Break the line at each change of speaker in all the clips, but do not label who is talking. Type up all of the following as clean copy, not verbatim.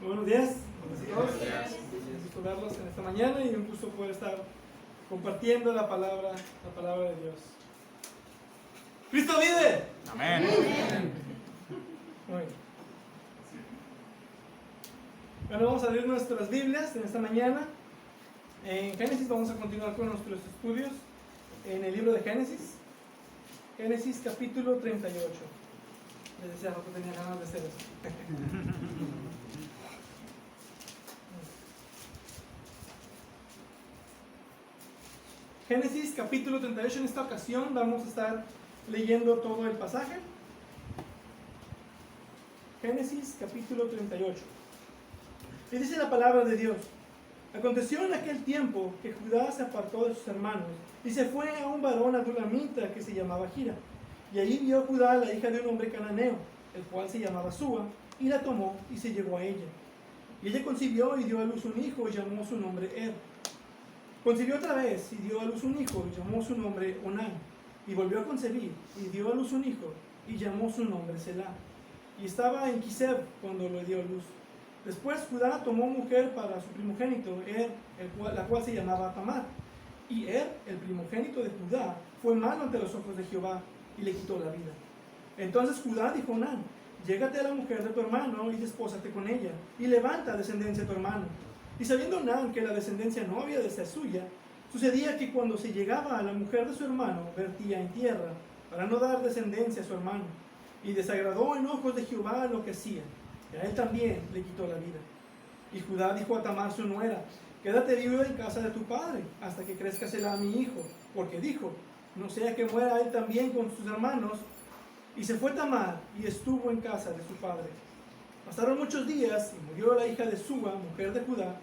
Buenos días a todos. Un gusto verlos en esta mañana y un gusto poder estar compartiendo la palabra de Dios. ¡Cristo vive!
Amén.
Muy bien. Bueno, vamos a abrir nuestras Biblias en esta mañana. En Génesis vamos a continuar con nuestros estudios en el libro de Génesis. Génesis capítulo 38. Les decía, no tenía ganas de hacer eso. Génesis capítulo 38, en esta ocasión vamos a estar leyendo todo el pasaje. Génesis capítulo 38. Y dice la palabra de Dios: aconteció en aquel tiempo que Judá se apartó de sus hermanos y se fue a un varón adulamita que se llamaba Gira. Y allí vio Judá a la hija de un hombre cananeo, el cual se llamaba Súa, y la tomó y se llegó a ella. Y ella concibió y dio a luz un hijo y llamó su nombre Er. Concibió otra vez y dio a luz un hijo y llamó su nombre Onán. Y volvió a concebir y dio a luz un hijo y llamó su nombre Selah. Y estaba en Kiseb cuando le dio a luz. Después Judá tomó mujer para su primogénito Er, la cual se llamaba Tamar. Y Er, el primogénito de Judá, fue malo ante los ojos de Jehová y le quitó la vida. Entonces Judá dijo a Onán: llégate a la mujer de tu hermano y despósate con ella, y levanta descendencia a tu hermano. Y sabiendo Onán que la descendencia no había de ser suya, sucedía que cuando se llegaba a la mujer de su hermano, vertía en tierra, para no dar descendencia a su hermano. Y desagradó en ojos de Jehová lo que hacía, y a él también le quitó la vida. Y Judá dijo a Tamar su nuera: quédate viuda en casa de tu padre, hasta que crezca Selah mi hijo, porque dijo: no sea que muera él también con sus hermanos. Y se fue Tamar y estuvo en casa de su padre. Pasaron muchos días y murió la hija de Súa, mujer de Judá.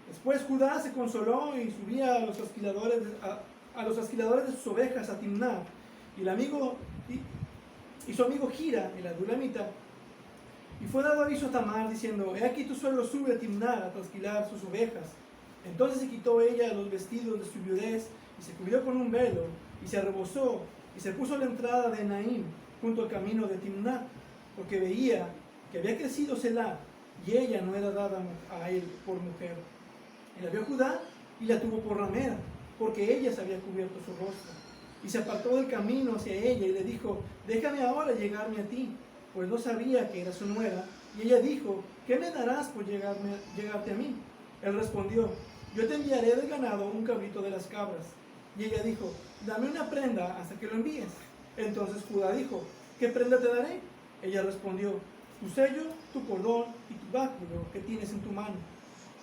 Después Judá se consoló y subía a los asquiladores de sus ovejas a Timná. Y su amigo Gira, el adulamita, y fue dado aviso a Tamar diciendo: he aquí tu suegro sube a Timná a trasquilar sus ovejas. Entonces se quitó ella los vestidos de su viudez y se cubrió con un velo y se rebozó y se puso a la entrada de Naim junto al camino de Timná, porque veía que había crecido Selah y ella no era dada a él por mujer. Y la vio Judá y la tuvo por ramera, porque ella se había cubierto su rostro. Y se apartó del camino hacia ella y le dijo: déjame ahora llegarme a ti, pues no sabía que era su nuera. Y ella dijo: ¿qué me darás por llegarte a mí? Él respondió: yo te enviaré del ganado un cabrito de las cabras. Y ella dijo: dame una prenda hasta que lo envíes. Entonces Judá dijo: ¿qué prenda te daré? Ella respondió: tu sello, tu cordón y tu báculo que tienes en tu mano.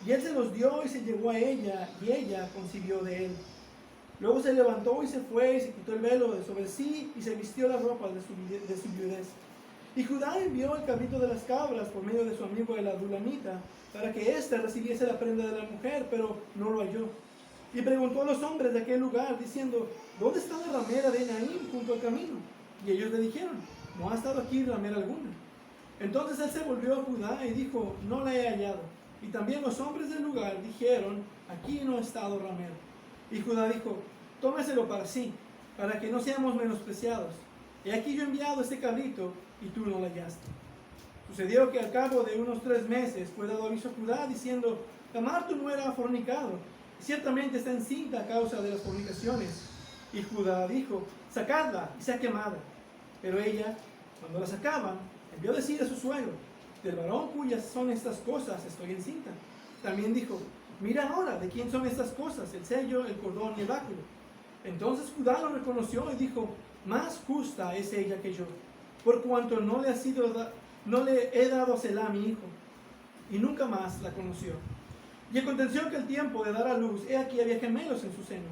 Y él se los dio y se llegó a ella, y ella concibió de él. Luego se levantó y se fue y se quitó el velo de sobre sí y se vistió la ropa de su viudez. Y Judá envió el cabrito de las cabras por medio de su amigo el adulamita, para que éste recibiese la prenda de la mujer, pero no lo halló. Y preguntó a los hombres de aquel lugar, diciendo: ¿dónde está la ramera de Naim junto al camino? Y ellos le dijeron: no ha estado aquí ramera alguna. Entonces él se volvió a Judá y dijo: no la he hallado. Y también los hombres del lugar dijeron: aquí no ha estado ramera. Y Judá dijo: tómeselo para sí, para que no seamos menospreciados. He aquí yo he enviado este cabrito y tú no la hallaste. Sucedió que al cabo de unos 3 meses fue dado aviso a Judá diciendo: Tamar tu nuera ha fornicado, y ciertamente está encinta a causa de las fornicaciones. Y Judá dijo: sacadla y sea quemada. Pero ella, cuando la sacaban, envió decir a su suegro: del varón cuyas son estas cosas estoy encinta. También dijo: mira ahora de quién son estas cosas, el sello, el cordón y el báculo. Entonces Judá lo reconoció y dijo: más justa es ella que yo, por cuanto no le he dado a Selah mi hijo. Y nunca más la conoció. Y aconteció que el tiempo de dar a luz, he aquí había gemelos en su seno.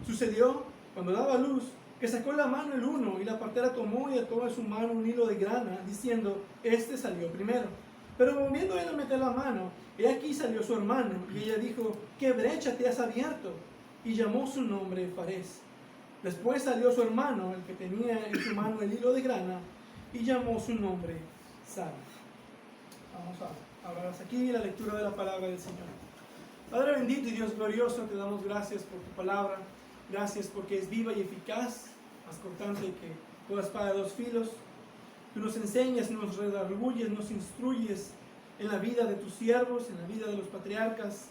Sucedió, cuando daba a luz, que sacó la mano el uno, y la partera tomó y ató a su mano un hilo de grana, diciendo: este salió primero. Pero volviendo él a meter la mano, he aquí salió su hermano, y ella dijo: ¿qué brecha te has abierto? Y llamó su nombre Farés. Después salió su hermano, el que tenía en su mano el hilo de grana, y llamó su nombre Sara. Vamos a hablar hasta aquí la lectura de la palabra del Señor. Padre bendito y Dios glorioso, te damos gracias por tu palabra. Gracias porque es viva y eficaz, más cortante que toda espada de 2 filos. Tú nos enseñas, nos redarguyes, nos instruyes en la vida de tus siervos, en la vida de los patriarcas,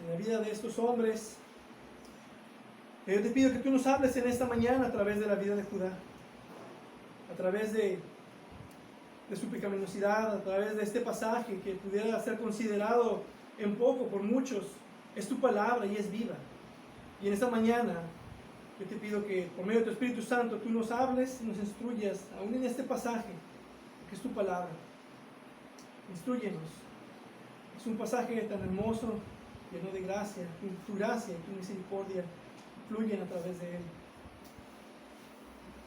en la vida de estos hombres. Yo te pido que tú nos hables en esta mañana a través de la vida de Judá, a través de su pecaminosidad, a través de este pasaje que pudiera ser considerado en poco por muchos. Es tu palabra y es viva. Y en esta mañana yo te pido que por medio de tu Espíritu Santo tú nos hables y nos instruyas, aún en este pasaje, que es tu palabra. Instrúyenos. Es un pasaje tan hermoso, lleno de gracia. Tu gracia y tu misericordia fluyen a través de él.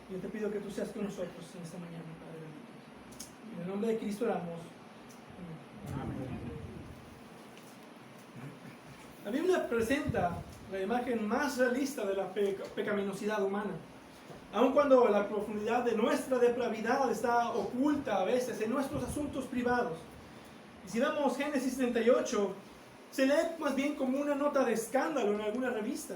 Yo te pido que tú seas con nosotros en esta mañana, Padre bendito. En el nombre de Cristo oramos. Amén. La Biblia presenta la imagen más realista de la pecaminosidad humana. Aun cuando la profundidad de nuestra depravidad está oculta a veces en nuestros asuntos privados. Y si vemos Génesis 38, se lee más bien como una nota de escándalo en alguna revista.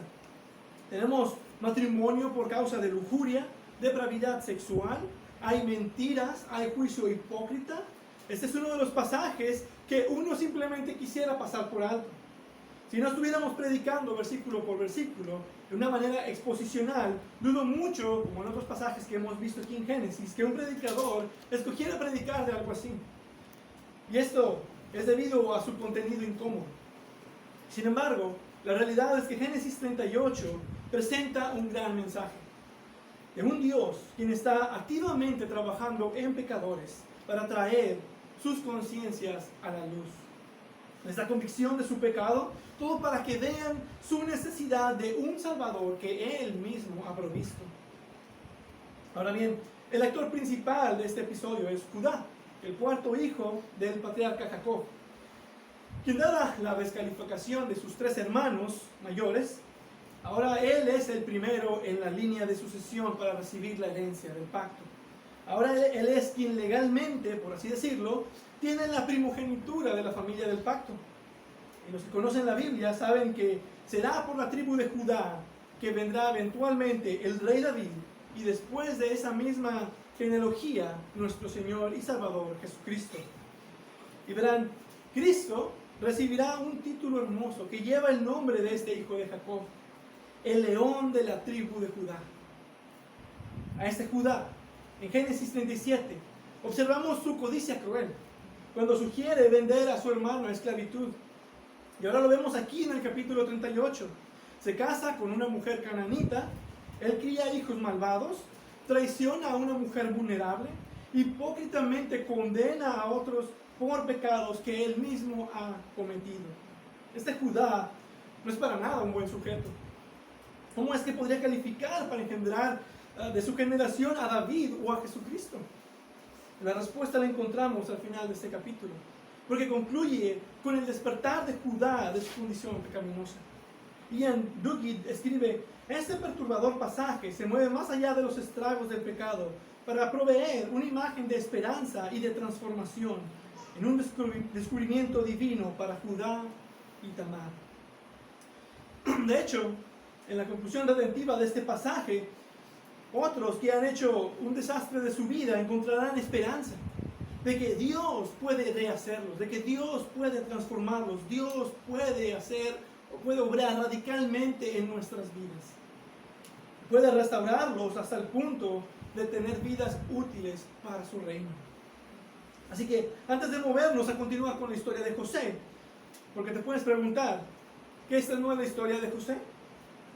Tenemos matrimonio por causa de lujuria, depravidad sexual, hay mentiras, hay juicio hipócrita. Este es uno de los pasajes que uno simplemente quisiera pasar por alto. Si no estuviéramos predicando versículo por versículo, de una manera exposicional, dudo mucho, como en otros pasajes que hemos visto aquí en Génesis, que un predicador escogiera predicar de algo así. Y esto es debido a su contenido incómodo. Sin embargo, la realidad es que Génesis 38 presenta un gran mensaje de un Dios quien está activamente trabajando en pecadores para traer sus conciencias a la luz. Esta convicción de su pecado, todo para que vean su necesidad de un Salvador que Él mismo ha provisto. Ahora bien, el actor principal de este episodio es Judá, el cuarto hijo del patriarca Jacob, quien dada la descalificación de sus tres hermanos mayores, ahora él es el primero en la línea de sucesión para recibir la herencia del pacto. Ahora él es quien legalmente, por así decirlo, tiene la primogenitura de la familia del pacto. Y los que conocen la Biblia saben que será por la tribu de Judá que vendrá eventualmente el rey David, y después de esa misma genealogía, nuestro Señor y Salvador Jesucristo. Y verán, Cristo recibirá un título hermoso que lleva el nombre de este hijo de Jacob, el león de la tribu de Judá. A este Judá, en Génesis 37, observamos su codicia cruel, cuando sugiere vender a su hermano a esclavitud. Y ahora lo vemos aquí en el capítulo 38. Se casa con una mujer cananita, él cría hijos malvados, traiciona a una mujer vulnerable, hipócritamente condena a otros por pecados que él mismo ha cometido. Este Judá no es para nada un buen sujeto. ¿Cómo es que podría calificar para engendrar de su generación a David o a Jesucristo? La respuesta la encontramos al final de este capítulo, porque concluye con el despertar de Judá de su condición pecaminosa. Ian Duguid escribe: este perturbador pasaje se mueve más allá de los estragos del pecado para proveer una imagen de esperanza y de transformación en un descubrimiento divino para Judá y Tamar. De hecho, en la conclusión redentiva de este pasaje, otros que han hecho un desastre de su vida encontrarán esperanza de que Dios puede rehacerlos, de que Dios puede transformarlos, Dios puede obrar radicalmente en nuestras vidas. Puede restaurarlos hasta el punto de tener vidas útiles para su reino. Así que antes de movernos a continuar con la historia de José, porque te puedes preguntar, ¿qué esta no es la historia de José?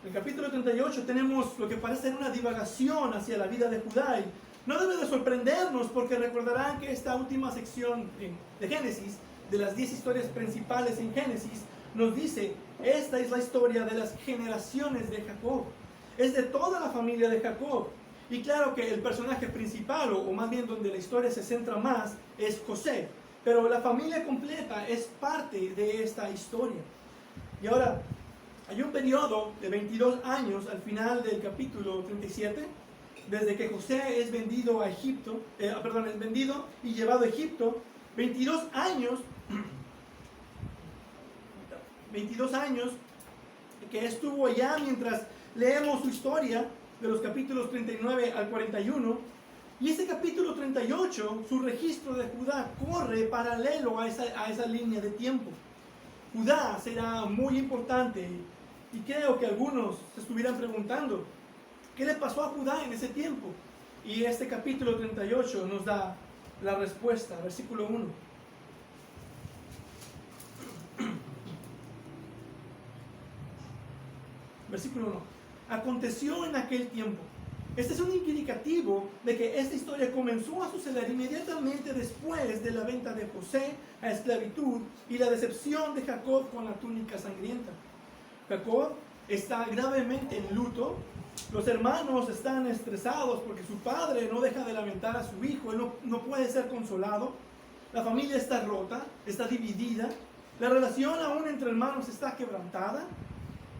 En el capítulo 38 tenemos lo que parece ser una divagación hacia la vida de Judá. Y no debe de sorprendernos, porque recordarán que esta última sección de Génesis, de las 10 historias principales en Génesis, nos dice: esta es la historia de las generaciones de Jacob. Es de toda la familia de Jacob. Y claro que el personaje principal, o más bien donde la historia se centra más, es José. Pero la familia completa es parte de esta historia. Y ahora, hay un periodo de 22 años al final del capítulo 37, desde que José es vendido a Egipto, es vendido y llevado a Egipto. 22 años que estuvo allá, mientras leemos su historia de los capítulos 39 al 41. Y ese capítulo 38, su registro de Judá corre paralelo a esa línea de tiempo. Judá será muy importante y creo que algunos se estuvieran preguntando, ¿qué le pasó a Judá en ese tiempo? Y este capítulo 38 nos da la respuesta, versículo 1. Versículo 1. Aconteció en aquel tiempo. Este es un indicativo de que esta historia comenzó a suceder inmediatamente después de la venta de José a esclavitud y la decepción de Jacob con la túnica sangrienta. Jacob está gravemente en luto. Los hermanos están estresados porque su padre no deja de lamentar a su hijo. Él no puede ser consolado. La familia está rota, está dividida. La relación aún entre hermanos está quebrantada.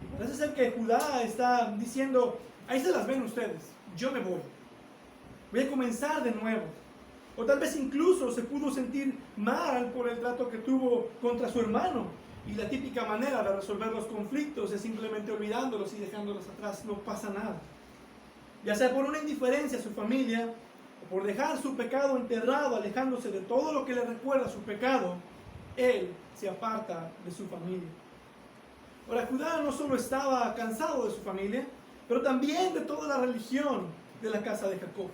Y parece ser que Judá está diciendo, ahí se las ven ustedes, yo me voy a comenzar de nuevo. O tal vez incluso se pudo sentir mal por el trato que tuvo contra su hermano. Y la típica manera de resolver los conflictos es simplemente olvidándolos y dejándolos atrás, no pasa nada. Ya sea por una indiferencia a su familia, o por dejar su pecado enterrado, alejándose de todo lo que le recuerda su pecado, él se aparta de su familia. Ahora, Judá no solo estaba cansado de su familia, pero también de toda la religión de la casa de Jacob.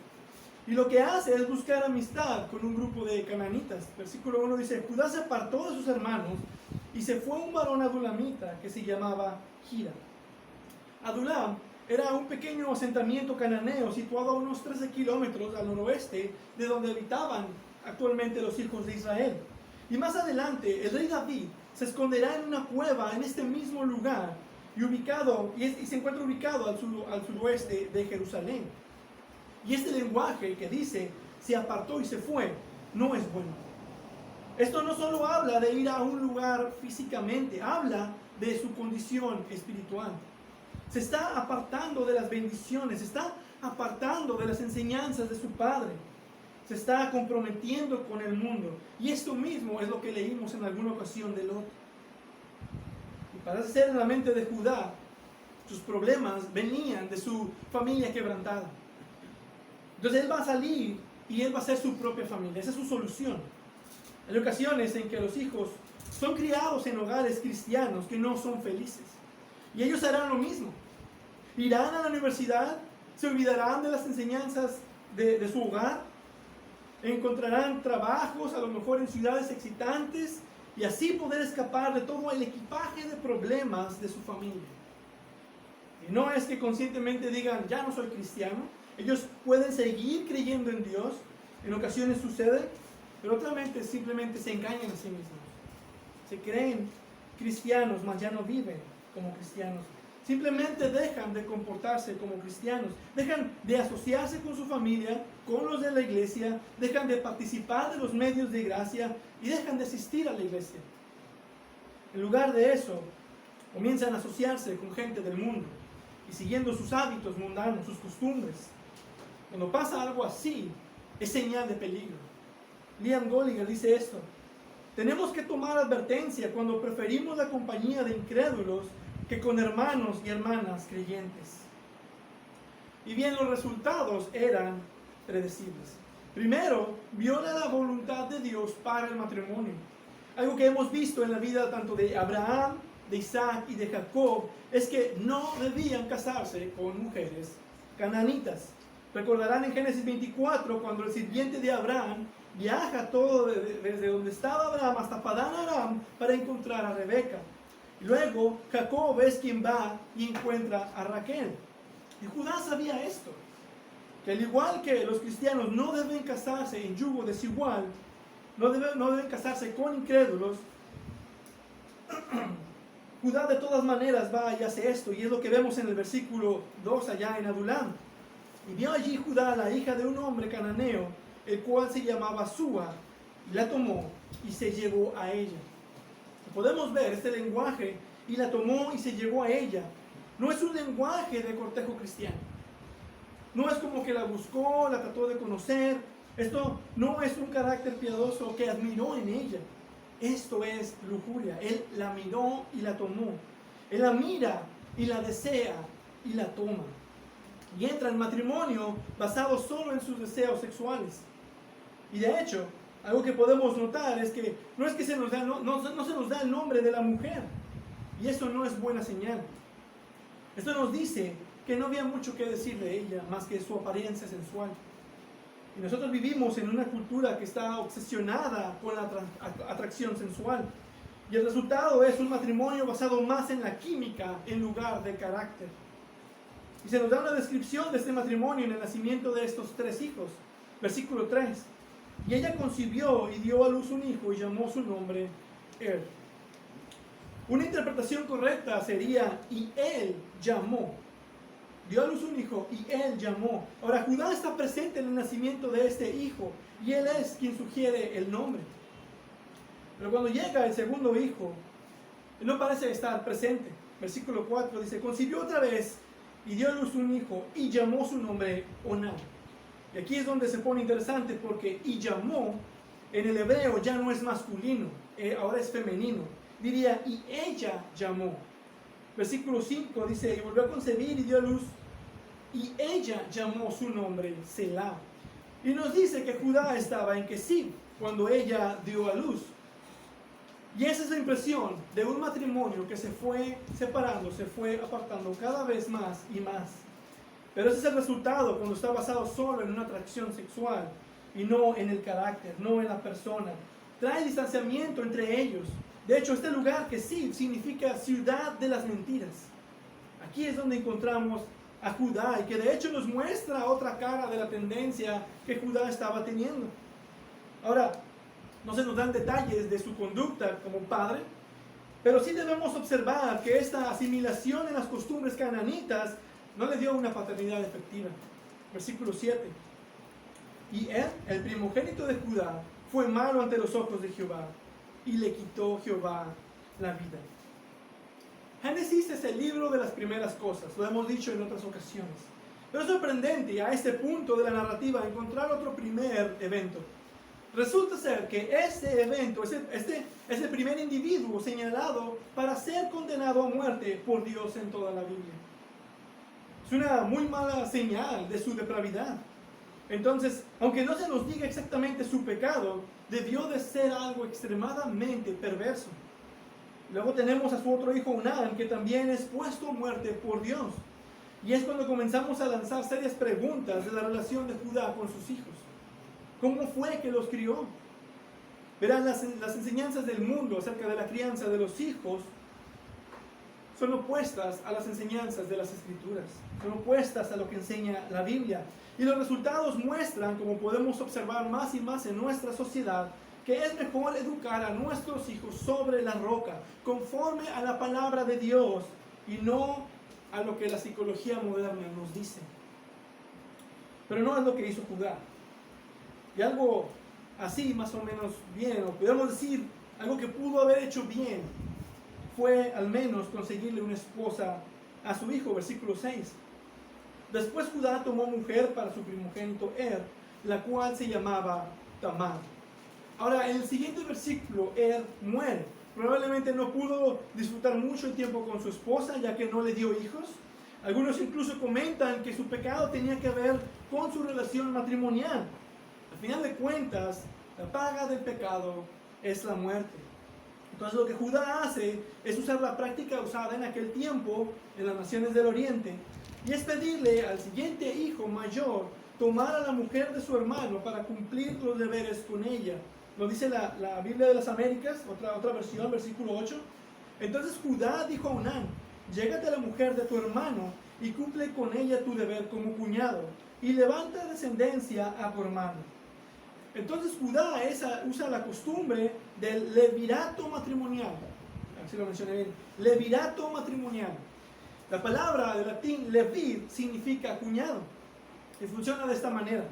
Y lo que hace es buscar amistad con un grupo de cananitas. Versículo 1 dice, Judá se apartó de sus hermanos y se fue a un varón adulamita que se llamaba Hira. Adulam era un pequeño asentamiento cananeo situado a unos 13 kilómetros al noroeste de donde habitaban actualmente los hijos de Israel. Y más adelante, el rey David se esconderá en una cueva en este mismo lugar y se encuentra ubicado al suroeste de Jerusalén. Y este lenguaje que dice, se apartó y se fue, no es bueno. Esto no solo habla de ir a un lugar físicamente, habla de su condición espiritual. Se está apartando de las bendiciones, se está apartando de las enseñanzas de su padre. Se está comprometiendo con el mundo. Y esto mismo es lo que leímos en alguna ocasión de Lot. Y parece ser en la mente de Judá, sus problemas venían de su familia quebrantada. Entonces él va a salir y él va a hacer su propia familia. Esa es su solución. Hay ocasiones en que los hijos son criados en hogares cristianos que no son felices. Y ellos harán lo mismo. Irán a la universidad, se olvidarán de las enseñanzas de su hogar, encontrarán trabajos, a lo mejor en ciudades excitantes, y así poder escapar de todo el equipaje de problemas de su familia. Y no es que conscientemente digan, ya no soy cristiano. Ellos pueden seguir creyendo en Dios, en ocasiones sucede, pero otras veces simplemente se engañan a sí mismos. Se creen cristianos, mas ya no viven como cristianos. Simplemente dejan de comportarse como cristianos, dejan de asociarse con su familia, con los de la iglesia, dejan de participar de los medios de gracia y dejan de asistir a la iglesia. En lugar de eso, comienzan a asociarse con gente del mundo y siguiendo sus hábitos mundanos, sus costumbres. Cuando pasa algo así, es señal de peligro. Liam Gallagher dice esto: tenemos que tomar advertencia cuando preferimos la compañía de incrédulos que con hermanos y hermanas creyentes. Y bien, los resultados eran predecibles. Primero, viola la voluntad de Dios para el matrimonio. Algo que hemos visto en la vida tanto de Abraham, de Isaac y de Jacob es que no debían casarse con mujeres cananitas. Recordarán en Génesis 24 cuando el sirviente de Abraham viaja todo desde donde estaba Abraham hasta Padán Aram para encontrar a Rebeca. Luego Jacob es quien va y encuentra a Raquel. Y Judá sabía esto, que al igual que los cristianos no deben casarse en yugo desigual, no deben casarse con incrédulos, Judá de todas maneras va y hace esto, y es lo que vemos en el versículo 2 allá en Adulam. Y vio allí Judá la hija de un hombre cananeo, el cual se llamaba Súa, y la tomó y se llevó a ella. Podemos ver este lenguaje, y la tomó y se llevó a ella. No es un lenguaje de cortejo cristiano. No es como que la buscó, la trató de conocer. Esto no es un carácter piadoso que admiró en ella. Esto es lujuria. Él la miró y la tomó. Él la mira y la desea y la toma. y entra en matrimonio basado solo en sus deseos sexuales. Y de hecho, algo que podemos notar es que no es que se nos da, no se nos da el nombre de la mujer, y eso no es buena señal. Esto nos dice que no había mucho que decir de ella más que su apariencia sensual. Y nosotros vivimos en una cultura que está obsesionada con la atracción sensual. Y el resultado es un matrimonio basado más en la química en lugar del carácter. Y se nos da una descripción de este matrimonio en el nacimiento de estos 3 hijos. Versículo 3. Y ella concibió y dio a luz un hijo y llamó su nombre Er. Una interpretación correcta sería, y él llamó. Dio a luz un hijo y él llamó. Ahora, Judá está presente en el nacimiento de este hijo y él es quien sugiere el nombre. Pero cuando llega el segundo hijo, él no parece estar presente. Versículo 4 dice, concibió otra vez y dio a luz un hijo y llamó su nombre Onán. Y aquí es donde se pone interesante porque y llamó en el hebreo ya no es masculino, ahora es femenino. Diría y ella llamó. Versículo 5 dice, y volvió a concebir y dio a luz, y ella llamó su nombre Selah. Y nos dice que Judá estaba en Kesib cuando ella dio a luz. Y esa es la impresión de un matrimonio que se fue separando, se fue apartando cada vez más y más. Pero ese es el resultado cuando está basado solo en una atracción sexual y no en el carácter, no en la persona. Trae distanciamiento entre ellos. De hecho, este lugar, Kesib, significa ciudad de las mentiras. Aquí es donde encontramos a Judá y que de hecho nos muestra otra cara de la tendencia que Judá estaba teniendo. Ahora, no se nos dan detalles de su conducta como padre, pero sí debemos observar que esta asimilación en las costumbres cananitas no le dio una paternidad efectiva. Versículo 7. Y él, el primogénito de Judá, fue malo ante los ojos de Jehová, y le quitó Jehová la vida. Génesis es el libro de las primeras cosas, lo hemos dicho en otras ocasiones. Pero es sorprendente a este punto de la narrativa encontrar otro primer evento. Resulta ser que este evento es el primer individuo señalado para ser condenado a muerte por Dios en toda la Biblia. Es una muy mala señal de su depravidad. Entonces, aunque no se nos diga exactamente su pecado, debió de ser algo extremadamente perverso. Luego tenemos a su otro hijo Onán, que también es puesto a muerte por Dios. Y es cuando comenzamos a lanzar serias preguntas de la relación de Judá con sus hijos. ¿Cómo fue que los crió? Verán, las enseñanzas del mundo acerca de la crianza de los hijos son opuestas a las enseñanzas de las Escrituras. Son opuestas a lo que enseña la Biblia. Y los resultados muestran, como podemos observar más y más en nuestra sociedad, que es mejor educar a nuestros hijos sobre la roca, conforme a la palabra de Dios y no a lo que la psicología moderna nos dice. Pero no es lo que hizo Judá. Y algo así más o menos bien, o podemos decir algo que pudo haber hecho bien, fue al menos conseguirle una esposa a su hijo. Versículo 6. Después Judá tomó mujer para su primogénito Er, la cual se llamaba Tamar. Ahora, en el siguiente versículo, Er muere. Probablemente no pudo disfrutar mucho el tiempo con su esposa, ya que no le dio hijos. Algunos incluso comentan que su pecado tenía que ver con su relación matrimonial. Al final de cuentas, la paga del pecado es la muerte. Entonces lo que Judá hace es usar la práctica usada en aquel tiempo en las naciones del Oriente, y es pedirle al siguiente hijo mayor tomar a la mujer de su hermano para cumplir los deberes con ella. Lo dice la Biblia de las Américas, otra versión, versículo 8. Entonces Judá dijo a Onán, llégate a la mujer de tu hermano y cumple con ella tu deber como cuñado, y levanta descendencia a tu hermano. Entonces Judá usa la costumbre del levirato matrimonial. A ver si lo mencioné bien. Levirato matrimonial. La palabra de latín levir significa cuñado. Y funciona de esta manera.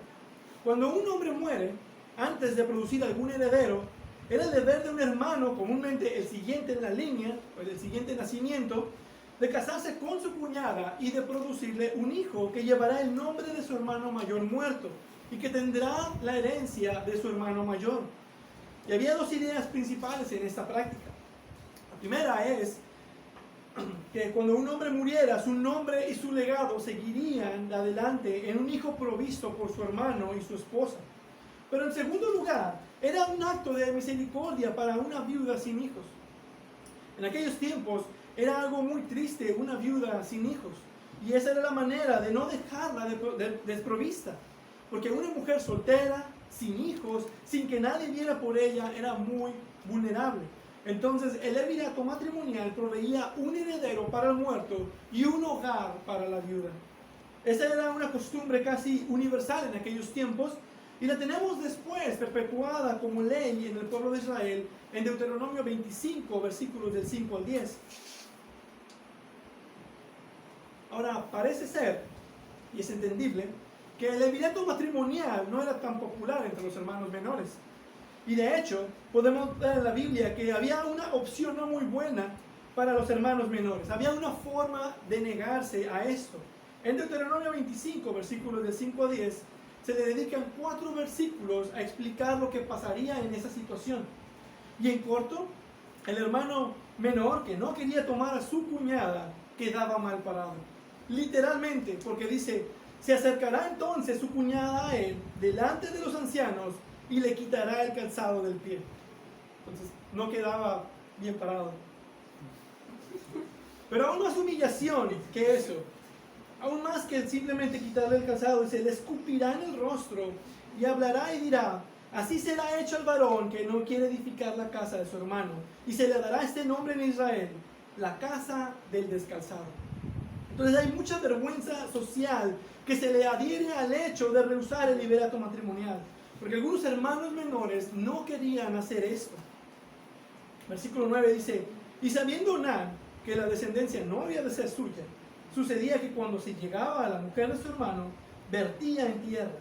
Cuando un hombre muere, antes de producir algún heredero, era el deber de un hermano, comúnmente el siguiente en la línea, o el siguiente nacimiento, de casarse con su cuñada y de producirle un hijo que llevará el nombre de su hermano mayor muerto y que tendrá la herencia de su hermano mayor. Y había dos ideas principales en esta práctica. La primera es que cuando un hombre muriera, su nombre y su legado seguirían adelante en un hijo provisto por su hermano y su esposa. Pero en segundo lugar, era un acto de misericordia para una viuda sin hijos. En aquellos tiempos era algo muy triste una viuda sin hijos. Y esa era la manera de no dejarla desprovista. Porque una mujer soltera, sin hijos, sin que nadie viera por ella, era muy vulnerable. Entonces el levirato matrimonial proveía un heredero para el muerto y un hogar para la viuda. Esa era una costumbre casi universal en aquellos tiempos y la tenemos después perpetuada como ley en el pueblo de Israel en Deuteronomio 25, versículos del 5 al 10. Ahora, parece ser, y es entendible, que el levirato matrimonial no era tan popular entre los hermanos menores. Y de hecho, podemos ver en la Biblia que había una opción no muy buena para los hermanos menores. Había una forma de negarse a esto. En Deuteronomio 25, versículos del 5 a 10, se le dedican 4 versículos a explicar lo que pasaría en esa situación. Y en corto, el hermano menor que no quería tomar a su cuñada quedaba mal parado. Literalmente, porque dice, se acercará entonces su cuñada a él delante de los ancianos y le quitará el calzado del pie. Entonces no quedaba bien parado. Pero aún más humillación que eso, aún más que simplemente quitarle el calzado, dice, le escupirá en el rostro y hablará y dirá, así será hecho al varón que no quiere edificar la casa de su hermano, y se le dará este nombre en Israel, la casa del descalzado. Entonces hay mucha vergüenza social que se le adhiere al hecho de rehusar el liberato matrimonial, porque algunos hermanos menores no querían hacer esto. Versículo 9 dice, y sabiendo Onán que la descendencia no había de ser suya, sucedía que cuando se llegaba a la mujer de su hermano, vertía en tierra,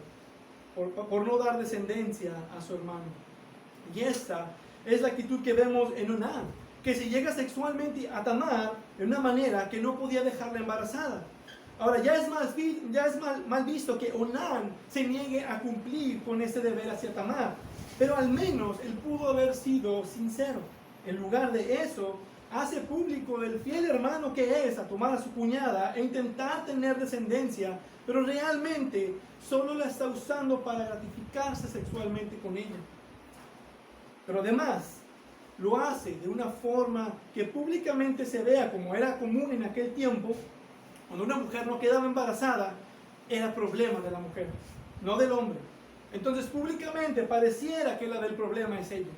por no dar descendencia a su hermano. Y esta es la actitud que vemos en Onán, que se llega sexualmente a Tamar de una manera que no podía dejarla embarazada. Ahora, ya es mal visto que Onán se niegue a cumplir con ese deber hacia Tamar, pero al menos él pudo haber sido sincero. En lugar de eso, hace público el fiel hermano que es a tomar a su cuñada e intentar tener descendencia, pero realmente solo la está usando para gratificarse sexualmente con ella. Pero además, lo hace de una forma que públicamente se vea como era común en aquel tiempo. Cuando una mujer no quedaba embarazada, era problema de la mujer, no del hombre. Entonces públicamente pareciera que la del problema es ella.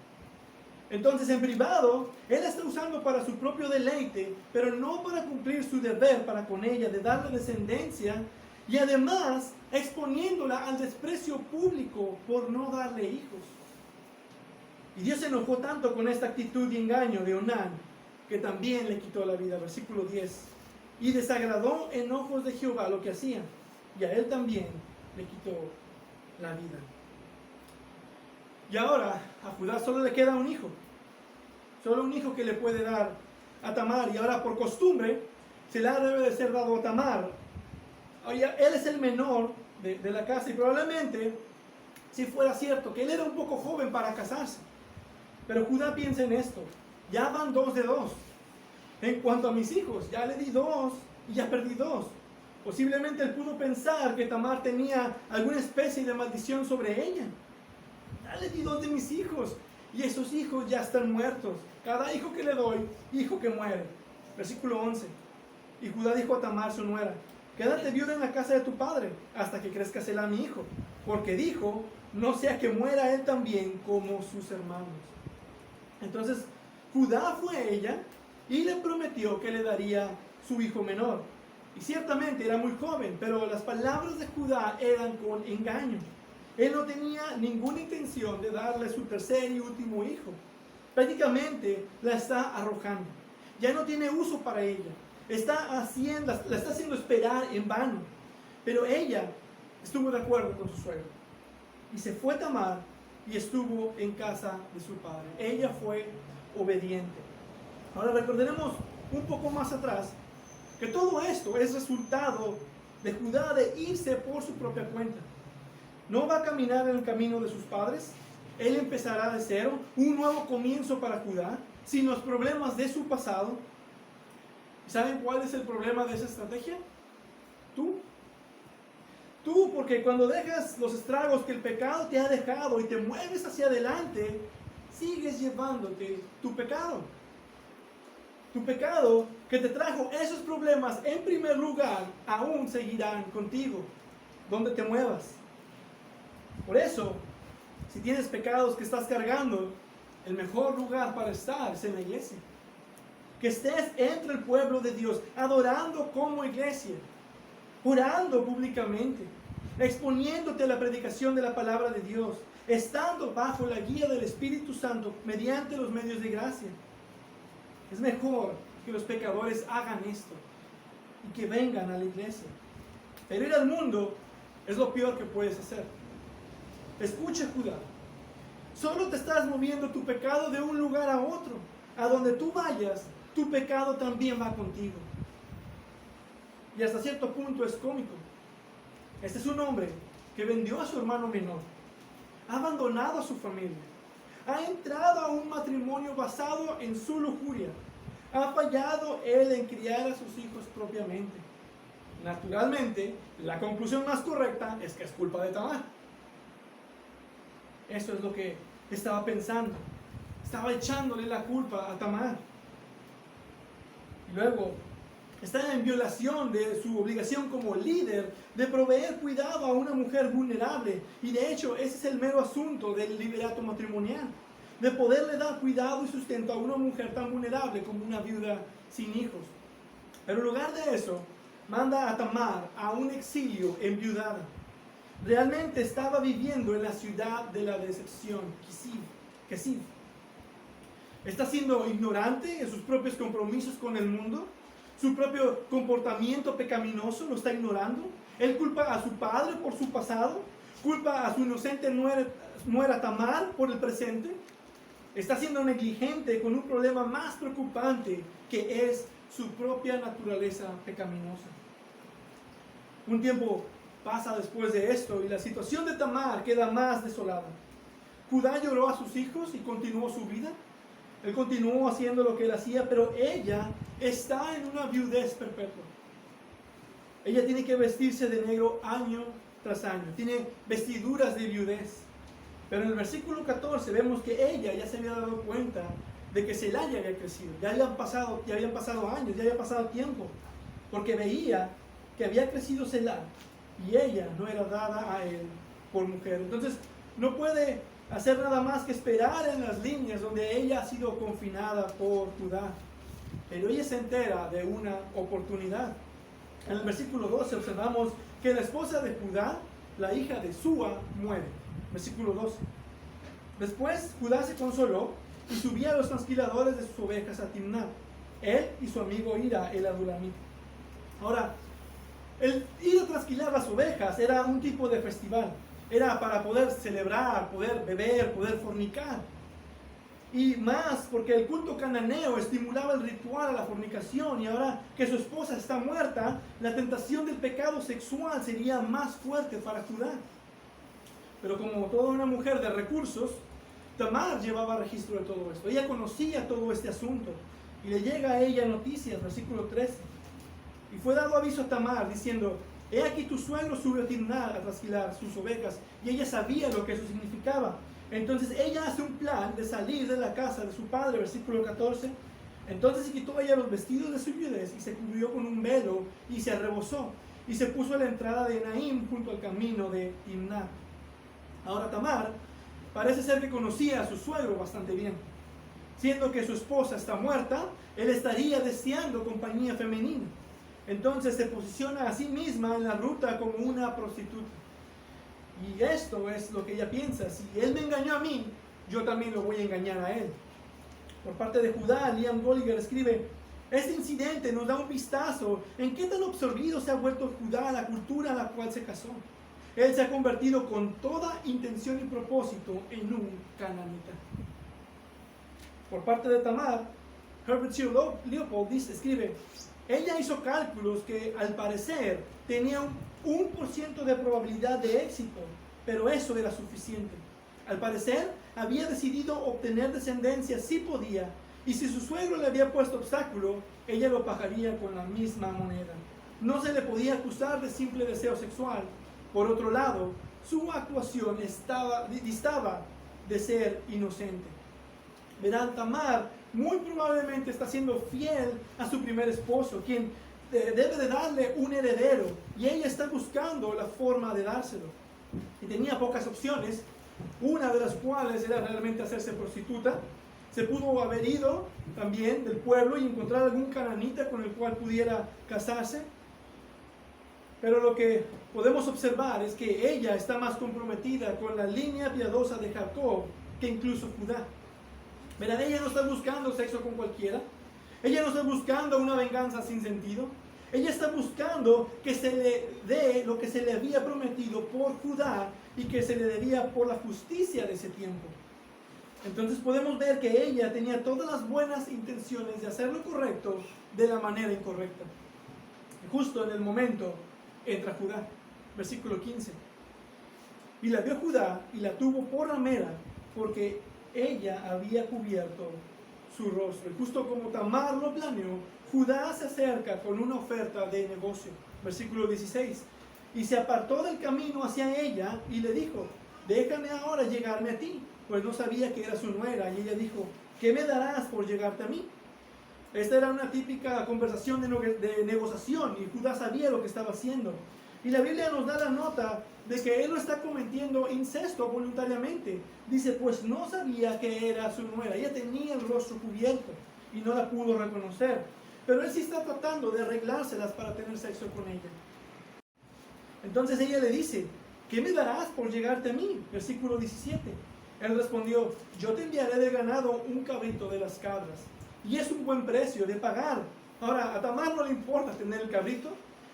Entonces en privado, él está usando para su propio deleite, pero no para cumplir su deber para con ella, de darle descendencia, y además exponiéndola al desprecio público por no darle hijos. Y Dios se enojó tanto con esta actitud y engaño de Onán, que también le quitó la vida. Versículo 10. Y desagradó en ojos de Jehová lo que hacía, y a él también le quitó la vida. Y ahora a Judá solo le queda un hijo. Solo un hijo que le puede dar a Tamar. Y ahora por costumbre se le debe de ser dado a Tamar. Oye, él es el menor de la casa y probablemente, si fuera cierto, que él era un poco joven para casarse. Pero Judá piensa en esto. Ya van 2 de 2. En cuanto a mis hijos, ya le di 2 y ya perdí 2. Posiblemente él pudo pensar que Tamar tenía alguna especie de maldición sobre ella. Ya le di 2 de mis hijos y esos hijos ya están muertos. Cada hijo que le doy, hijo que muere. Versículo 11. Y Judá dijo a Tamar, su nuera, quédate viuda en la casa de tu padre hasta que crezca Selá mi hijo. Porque dijo, no sea que muera él también como sus hermanos. Entonces Judá fue a ella y le prometió que le daría su hijo menor. Y ciertamente era muy joven, pero las palabras de Judá eran con engaño. Él no tenía ninguna intención de darle su tercer y último hijo. Prácticamente la está arrojando. Ya no tiene uso para ella. La está haciendo esperar en vano. Pero ella estuvo de acuerdo con su suegro. Y se fue Tamar y estuvo en casa de su padre. Ella fue obediente. Ahora recordaremos un poco más atrás que todo esto es resultado de Judá de irse por su propia cuenta. No va a caminar en el camino de sus padres. Él empezará de cero, un nuevo comienzo para Judá, sin los problemas de su pasado. ¿Y saben cuál es el problema de esa estrategia? Tú. Tú, porque cuando dejas los estragos que el pecado te ha dejado y te mueves hacia adelante, sigues llevándote tu pecado. Tu pecado que te trajo esos problemas en primer lugar, aún seguirán contigo, donde te muevas. Por eso, si tienes pecados que estás cargando, el mejor lugar para estar es en la iglesia. Que estés entre el pueblo de Dios, adorando como iglesia, orando públicamente, exponiéndote a la predicación de la palabra de Dios, estando bajo la guía del Espíritu Santo mediante los medios de gracia. Es mejor que los pecadores hagan esto y que vengan a la iglesia. Pero ir al mundo es lo peor que puedes hacer. Escucha, Judá. Solo te estás moviendo tu pecado de un lugar a otro. A donde tú vayas, tu pecado también va contigo. Y hasta cierto punto es cómico. Este es un hombre que vendió a su hermano menor, ha abandonado a su familia, ha entrado a un matrimonio basado en su lujuria, ha fallado él en criar a sus hijos propiamente. Naturalmente, la conclusión más correcta es que es culpa de Tamar. Eso es lo que estaba pensando. Estaba echándole la culpa a Tamar. Y luego está en violación de su obligación como líder de proveer cuidado a una mujer vulnerable. Y de hecho, ese es el mero asunto del liderato matrimonial. De poderle dar cuidado y sustento a una mujer tan vulnerable como una viuda sin hijos. Pero en lugar de eso, manda a Tamar a un exilio enviudada. Realmente estaba viviendo en la ciudad de la decepción, Kesib. Está siendo ignorante en sus propios compromisos con el mundo. Su propio comportamiento pecaminoso lo está ignorando. Él culpa a su padre por su pasado. Culpa a su inocente nuera Tamar por el presente. Está siendo negligente con un problema más preocupante, que es su propia naturaleza pecaminosa. Un tiempo pasa después de esto y la situación de Tamar queda más desolada. Judá lloró a sus hijos y continuó su vida. Él continuó haciendo lo que él hacía, pero ella está en una viudez perpetua. Ella tiene que vestirse de negro año tras año. Tiene vestiduras de viudez. Pero en el versículo 14 vemos que ella ya se había dado cuenta de que Selá ya había crecido. Ya habían pasado años, ya había pasado tiempo. Porque veía que había crecido Selá y ella no era dada a él por mujer. Entonces no puede hacer nada más que esperar en las líneas donde ella ha sido confinada por Judá. Pero ella se entera de una oportunidad. En el versículo 12 observamos que la esposa de Judá, la hija de Súa, muere. Versículo 12. Después Judá se consoló y subía a los trasquiladores de sus ovejas a Timnat, él y su amigo Hira, el adulamita. Ahora, el ir a trasquilar las ovejas era un tipo de festival. Era para poder celebrar, poder beber, poder fornicar. Y más porque el culto cananeo estimulaba el ritual a la fornicación, y ahora que su esposa está muerta, la tentación del pecado sexual sería más fuerte para Judá. Pero como toda una mujer de recursos, Tamar llevaba registro de todo esto. Ella conocía todo este asunto y le llega a ella noticias, versículo 13. Y fue dado aviso a Tamar diciendo: he aquí tu suegro sube a Timnat a trasquilar sus ovejas. Y ella sabía lo que eso significaba. Entonces ella hace un plan de salir de la casa de su padre, versículo 14. Entonces se quitó ella los vestidos de su viudez y se cubrió con un velo y se arrebozó. Y se puso a la entrada de Naim junto al camino de Timnat. Ahora Tamar parece ser que conocía a su suegro bastante bien. Siendo que su esposa está muerta, él estaría deseando compañía femenina. Entonces se posiciona a sí misma en la ruta como una prostituta. Y esto es lo que ella piensa: si él me engañó a mí, yo también lo voy a engañar a él. Por parte de Judá, Liam Gallagher escribe: este incidente nos da un vistazo en qué tan absorbido se ha vuelto Judá a la cultura a la cual se casó. Él se ha convertido con toda intención y propósito en un cananita. Por parte de Tamar, Herbert C. Leopold escribe: ella hizo cálculos que al parecer tenían 1% de probabilidad de éxito, pero eso era suficiente. Al parecer había decidido obtener descendencia si podía, Y si su suegro le había puesto obstáculo, ella lo pagaría con la misma moneda. No se le podía acusar de simple deseo sexual. Por otro lado, su actuación distaba de ser inocente. Verán, Tamar muy probablemente está siendo fiel a su primer esposo, quien debe de darle un heredero, y ella está buscando la forma de dárselo. Y tenía pocas opciones, una de las cuales era realmente hacerse prostituta. Se pudo haber ido también del pueblo y encontrar algún cananita con el cual pudiera casarse. Pero lo que podemos observar es que ella está más comprometida con la línea piadosa de Jacob que incluso Judá. Verán, ella no está buscando sexo con cualquiera. Ella no está buscando una venganza sin sentido. Ella está buscando que se le dé lo que se le había prometido por Judá y que se le debía por la justicia de ese tiempo. Entonces podemos ver que ella tenía todas las buenas intenciones de hacer lo correcto de la manera incorrecta. Justo en el momento entra Judá, versículo 15. Y la vio Judá y la tuvo por ramera, porque ella había cubierto su rostro. Y justo como Tamar lo planeó, Judá se acerca con una oferta de negocio. Versículo 16. Y se apartó del camino hacia ella y le dijo: déjame ahora llegarme a ti, pues no sabía que era su nuera. Y ella dijo: ¿qué me darás por llegarte a mí? Esta era una típica conversación de negociación, y Judá sabía lo que estaba haciendo. Y la Biblia nos da la nota de que él no está cometiendo incesto voluntariamente. Dice, pues no sabía que era su nuera. Ella tenía el rostro cubierto y no la pudo reconocer. Pero él sí está tratando de arreglárselas para tener sexo con ella. Entonces ella le dice: ¿qué me darás por llegarte a mí? Versículo 17. Él respondió: yo te enviaré de ganado un cabrito de las cabras. Y es un buen precio de pagar. Ahora, a Tamar no le importa tener el cabrito.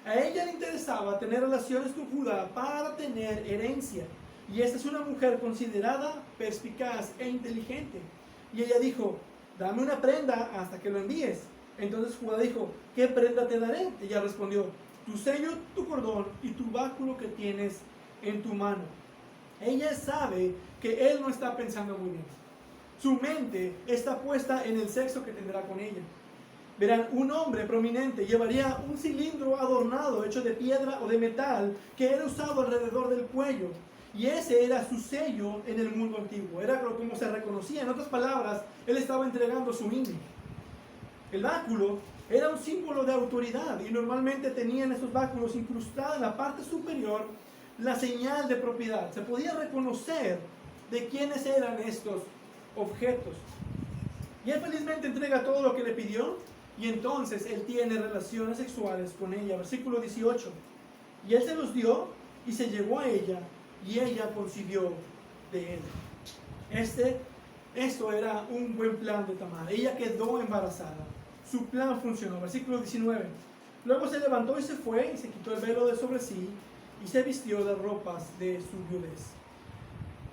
A ella le interesaba tener relaciones con Judá para tener herencia. Y esta es una mujer considerada perspicaz e inteligente. Y ella dijo: dame una prenda hasta que lo envíes. Entonces Judá dijo: ¿qué prenda te daré? Ella respondió: tu sello, tu cordón y tu báculo que tienes en tu mano. Ella sabe que él no está pensando muy bien. Su mente está puesta en el sexo que tendrá con ella. Verán, un hombre prominente llevaría un cilindro adornado hecho de piedra o de metal que era usado alrededor del cuello. Y ese era su sello en el mundo antiguo. Era como se reconocía. En otras palabras, él estaba entregando su INE. El báculo era un símbolo de autoridad, y normalmente tenían esos báculos incrustados en la parte superior la señal de propiedad. Se podía reconocer de quiénes eran estos objetos. Y él felizmente entrega todo lo que le pidió, y entonces él tiene relaciones sexuales con ella. Versículo 18. Y él se los dio y se llevó a ella, y ella concibió de él. Esto era un buen plan de Tamar. Ella quedó embarazada. Su plan funcionó. Versículo 19. Luego se levantó y se fue, y se quitó el velo de sobre sí, y se vistió de ropas de su viudez.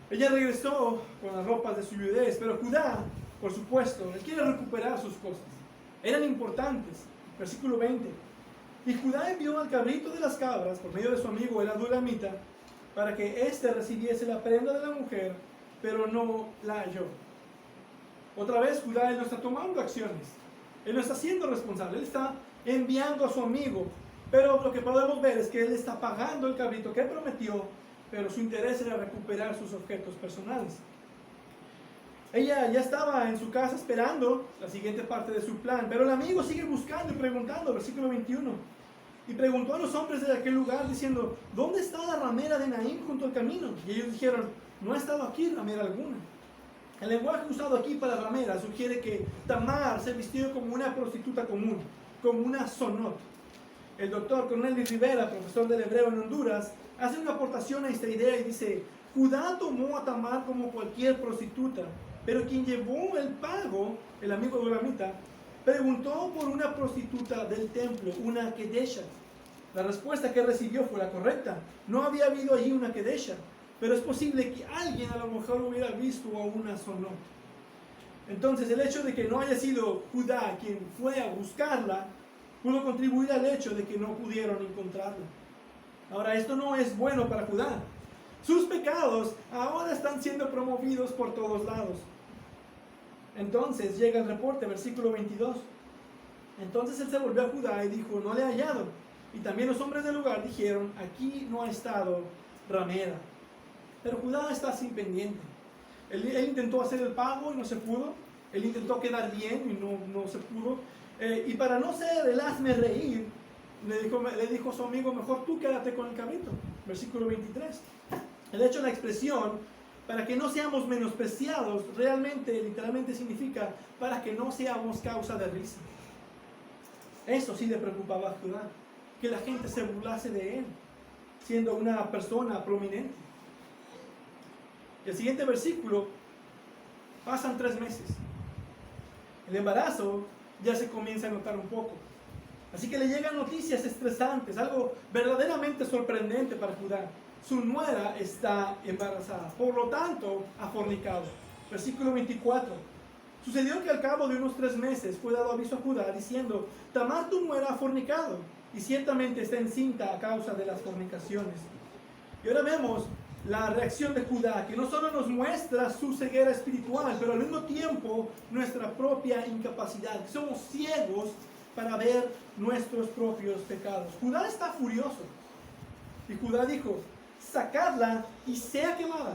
Ella regresó con las ropas de su viudez, pero Judá, por supuesto, él quiere recuperar sus cosas. Eran importantes. Versículo 20. Y Judá envió al cabrito de las cabras por medio de su amigo el adulamita, para que éste recibiese la prenda de la mujer, pero no la halló. Otra vez Judá, él no está tomando acciones. Él no está siendo responsable. Él está enviando a su amigo. Pero lo que podemos ver es que él está pagando el cabrito que prometió, pero su interés era recuperar sus objetos personales. Ella ya estaba en su casa esperando la siguiente parte de su plan, pero el amigo sigue buscando y preguntando. Versículo 21. Y preguntó a los hombres de aquel lugar diciendo: ¿dónde está la ramera de Naín junto al camino? Y ellos dijeron: no ha estado aquí ramera alguna. El lenguaje usado aquí para ramera sugiere que Tamar se vistió como una prostituta común, como una zonot. El doctor Cornelio Rivera, profesor del hebreo en Honduras, hace una aportación a esta idea y dice: Judá tomó a Tamar como cualquier prostituta, pero quien llevó el pago, el amigo de Ulamita, preguntó por una prostituta del templo, una Kedesha. La respuesta que recibió fue la correcta. No había habido allí una Kedesha, pero es posible que alguien a lo mejor hubiera visto a una Zonot. Entonces el hecho de que no haya sido Judá quien fue a buscarla pudo contribuir al hecho de que no pudieron encontrarla. Ahora, esto no es bueno para Judá. Sus pecados ahora están siendo promovidos por todos lados. Entonces llega el reporte, versículo 22. Entonces él se volvió a Judá y dijo, no le he hallado. Y también los hombres del lugar dijeron, aquí no ha estado ramera. Pero Judá está sin pendiente. Él intentó hacer el pago y no se pudo. Él intentó quedar bien y no se pudo. Y para no ser el hazme reír, le dijo a su amigo, mejor tú quédate con el cabrito. Versículo 23. El hecho, la expresión, para que no seamos menospreciados, realmente, literalmente significa, para que no seamos causa de risa. Eso sí le preocupaba a Judá, que la gente se burlase de él, siendo una persona prominente. El siguiente versículo, pasan 3 meses. El embarazo ya se comienza a notar un poco. Así que le llegan noticias estresantes, algo verdaderamente sorprendente para Judá. Su nuera está embarazada, por lo tanto ha fornicado. Versículo 24. Sucedió que al cabo de unos 3 meses fue dado aviso a Judá diciendo, Tamar tu nuera ha fornicado y ciertamente está encinta a causa de las fornicaciones. Y ahora vemos la reacción de Judá, que no solo nos muestra su ceguera espiritual, pero al mismo tiempo nuestra propia incapacidad. Somos ciegos para ver nuestros propios pecados. Judá está furioso. Y Judá dijo, sacadla y sea quemada.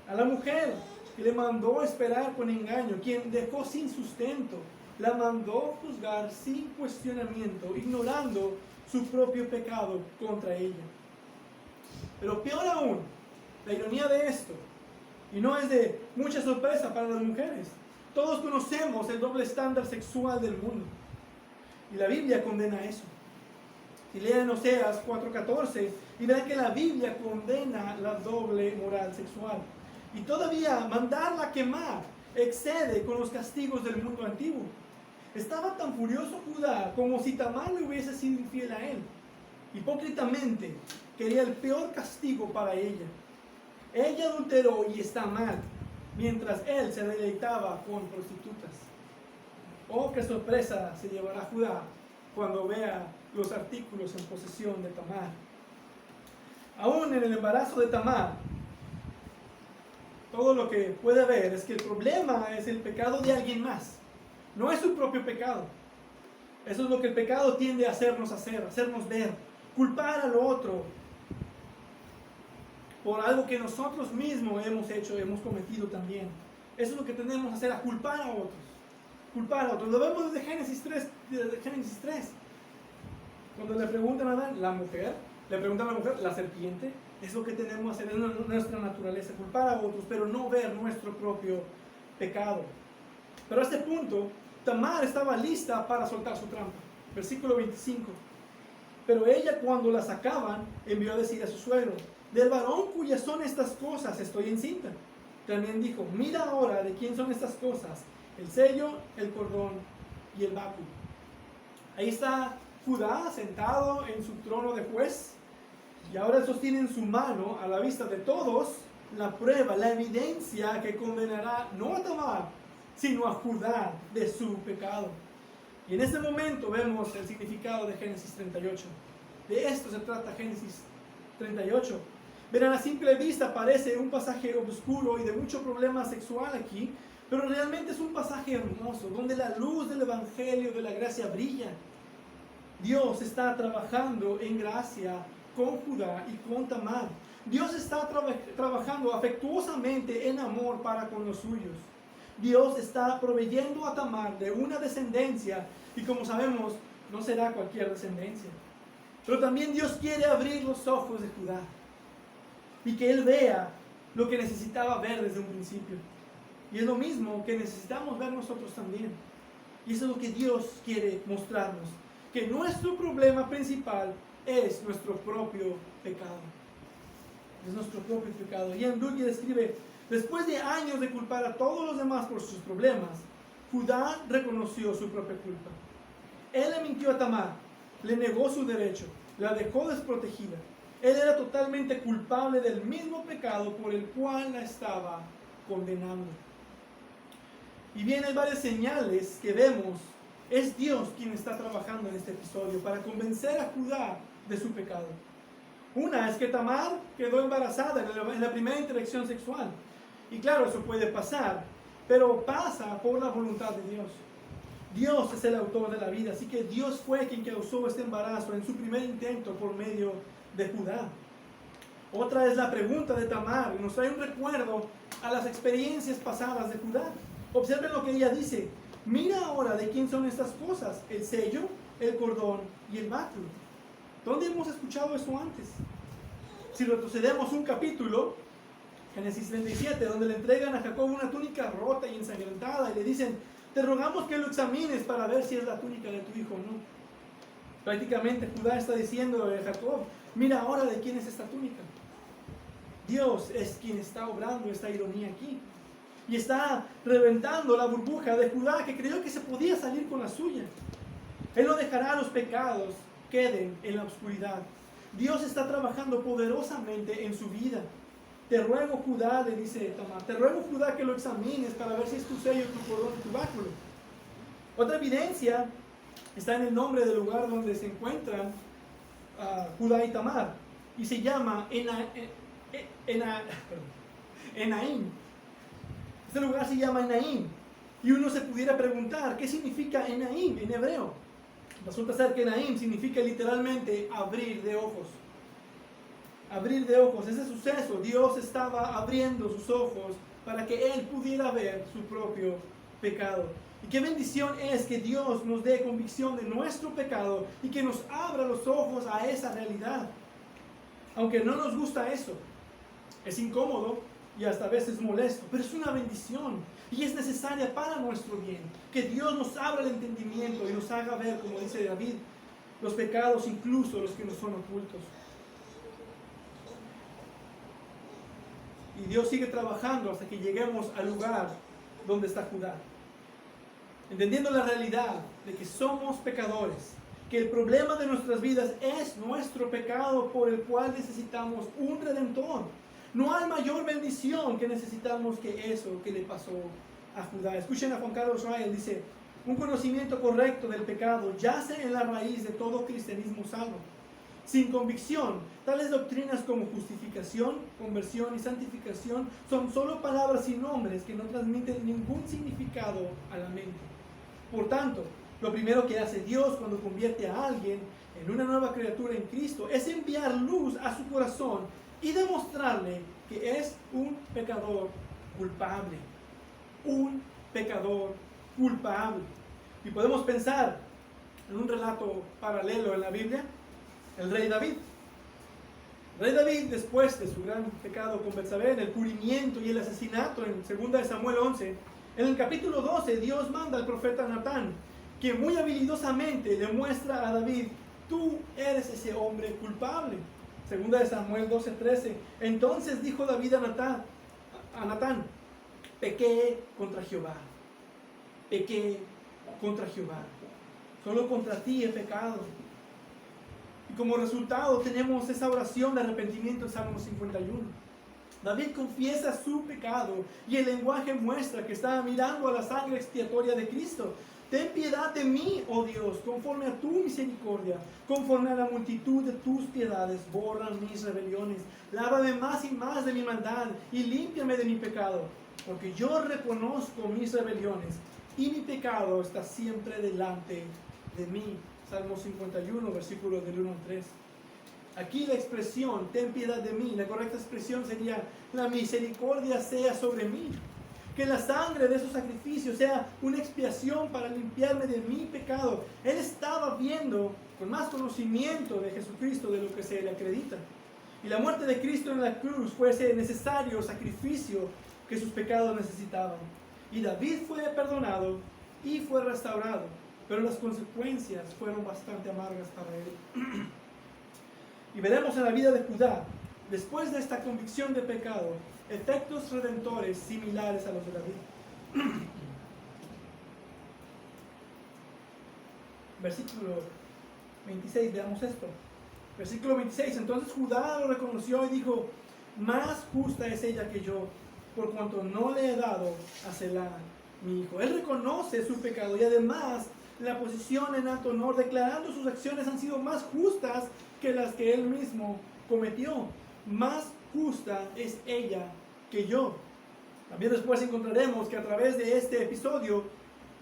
A la mujer que le mandó esperar con engaño, quien dejó sin sustento, la mandó juzgar sin cuestionamiento, ignorando su propio pecado contra ella. Pero peor aún, la ironía de esto, y no es de mucha sorpresa para las mujeres, todos conocemos el doble estándar sexual del mundo, y la Biblia condena eso. Si leen Oseas 4:14, y verán que la Biblia condena la doble moral sexual. Y todavía mandarla a quemar excede con los castigos del mundo antiguo. Estaba tan furioso Judá como si Tamar le hubiese sido infiel a él. Hipócritamente quería el peor castigo para ella. Ella adulteró y está mal, mientras él se deleitaba con prostitutas. Oh, qué sorpresa se llevará Judá cuando vea los artículos en posesión de Tamar. Aún en el embarazo de Tamar, todo lo que puede ver es que el problema es el pecado de alguien más, no es su propio pecado. Eso es lo que el pecado tiende a hacernos ver, culpar al otro por algo que nosotros mismos hemos hecho, hemos cometido también. Eso es lo que tenemos que hacer, a culpar a otros. Lo vemos desde Génesis 3. Cuando le preguntan a Adán, la mujer, le preguntan a la mujer, la serpiente. Es lo que tenemos que hacer, es nuestra naturaleza, culpar a otros, pero no ver nuestro propio pecado. Pero a este punto, Tamar estaba lista para soltar su trampa. Versículo 25. Pero ella, cuando la sacaban, envió a decir a su suegro, del varón cuyas son estas cosas estoy encinta. También dijo, mira ahora de quién son estas cosas, el sello, el cordón y el báculo. Ahí está Judá sentado en su trono de juez, y ahora sostiene en su mano, a la vista de todos, la prueba, la evidencia que condenará no a Tamar, sino a Judá de su pecado. Y en este momento vemos el significado de Génesis 38. De esto se trata Génesis 38. Verán, a simple vista parece un pasaje oscuro y de mucho problema sexual aquí, pero realmente es un pasaje hermoso, donde la luz del Evangelio de la gracia brilla. Dios está trabajando en gracia con Judá y con Tamar. Dios está trabajando afectuosamente en amor para con los suyos. Dios está proveyendo a Tamar de una descendencia, y como sabemos, no será cualquier descendencia. Pero también Dios quiere abrir los ojos de Judá y que él vea lo que necesitaba ver desde un principio. Y es lo mismo que necesitamos ver nosotros también. Y eso es lo que Dios quiere mostrarnos, que nuestro problema principal es nuestro propio pecado. Es nuestro propio pecado. Ian Duke describe, después de años de culpar a todos los demás por sus problemas, Judá reconoció su propia culpa. Él le mintió a Tamar, le negó su derecho, la dejó desprotegida. Él era totalmente culpable del mismo pecado por el cual la estaba condenando. Y bien, hay varias señales que vemos. Es Dios quien está trabajando en este episodio para convencer a Judá de su pecado. Una es que Tamar quedó embarazada en la primera interacción sexual. Y claro, eso puede pasar. pero pasa por la voluntad de Dios. Dios es el autor de la vida, así que Dios fue quien causó este embarazo en su primer intento por medio de Judá. Otra es la pregunta de Tamar, y nos trae un recuerdo a las experiencias pasadas de Judá. Observen lo que ella dice: mira ahora de quién son estas cosas, el sello, el cordón y el báculo. ¿Dónde hemos escuchado eso antes? Si retrocedemos un capítulo, Génesis 37, donde le entregan a Jacob una túnica rota y ensangrentada y le dicen: te rogamos que lo examines para ver si es la túnica de tu hijo o no. Prácticamente Judá está diciendo a Jacob: mira ahora de quién es esta túnica. Dios es quien está obrando esta ironía aquí. Y está reventando la burbuja de Judá, que creyó que se podía salir con la suya. Él no dejará los pecados queden en la oscuridad. Dios está trabajando poderosamente en su vida. Te ruego, Judá, le dice Tamar, te ruego, Judá, que lo examines para ver si es tu sello, tu cordón, tu báculo. Otra evidencia está en el nombre del lugar donde se encuentran Judá y Tamar, y se llama Enaim. Este lugar se llama Enaim, y uno se pudiera preguntar, ¿qué significa Enaim en hebreo? Resulta ser que Enaim significa literalmente abrir de ojos. Abrir de ojos, ese suceso, Dios estaba abriendo sus ojos para que Él pudiera ver su propio pecado. Y qué bendición es que Dios nos dé convicción de nuestro pecado y que nos abra los ojos a esa realidad. Aunque no nos gusta eso, es incómodo y hasta a veces molesto, pero es una bendición y es necesaria para nuestro bien. Que Dios nos abra el entendimiento y nos haga ver, como dice David, los pecados, incluso los que nos son ocultos. Y Dios sigue trabajando hasta que lleguemos al lugar donde está Judá. Entendiendo la realidad de que somos pecadores, que el problema de nuestras vidas es nuestro pecado por el cual necesitamos un redentor. No hay mayor bendición que necesitamos que eso que le pasó a Judá. Escuchen a Juan Carlos Ryan, dice: un conocimiento correcto del pecado yace en la raíz de todo cristianismo sano. Sin convicción, tales doctrinas como justificación, conversión y santificación son solo palabras y nombres que no transmiten ningún significado a la mente. Por tanto, lo primero que hace Dios cuando convierte a alguien en una nueva criatura en Cristo es enviar luz a su corazón y demostrarle que es un pecador culpable. Un pecador culpable. Y podemos pensar en un relato paralelo en la Biblia: el rey David. El rey David, después de su gran pecado con Betsabé, en el cubrimiento y el asesinato en 2 Samuel 11, en el capítulo 12, Dios manda al profeta Natán, que muy habilidosamente le muestra a David: tú eres ese hombre culpable. 2 Samuel 12:13. Entonces dijo David a Natán: pequé contra Jehová. Pequé contra Jehová. Solo contra ti he pecado. Y como resultado tenemos esa oración de arrepentimiento en Salmo 51. David confiesa su pecado y el lenguaje muestra que estaba mirando a la sangre expiatoria de Cristo. Ten piedad de mí, oh Dios, conforme a tu misericordia, conforme a la multitud de tus piedades, borra mis rebeliones. Lávame más y más de mi maldad y límpiame de mi pecado, porque yo reconozco mis rebeliones y mi pecado está siempre delante de mí. Salmo 51, versículos del 1 al 3. Aquí la expresión, ten piedad de mí, la correcta expresión sería: la misericordia sea sobre mí. Que la sangre de esos sacrificios sea una expiación para limpiarme de mi pecado. Él estaba viendo con más conocimiento de Jesucristo de lo que se le acredita. Y la muerte de Cristo en la cruz fue ese necesario sacrificio que sus pecados necesitaban. Y David fue perdonado y fue restaurado, pero las consecuencias fueron bastante amargas para él. Y veremos en la vida de Judá, después de esta convicción de pecado, efectos redentores similares a los de David. Versículo 26, veamos esto. Versículo 26, entonces Judá lo reconoció y dijo: más justa es ella que yo, por cuanto no le he dado a Selá, mi hijo. Él reconoce su pecado y además la posición en alto honor, declarando sus acciones han sido más justas que las que él mismo cometió. Más justa es ella que yo. También después encontraremos que a través de este episodio,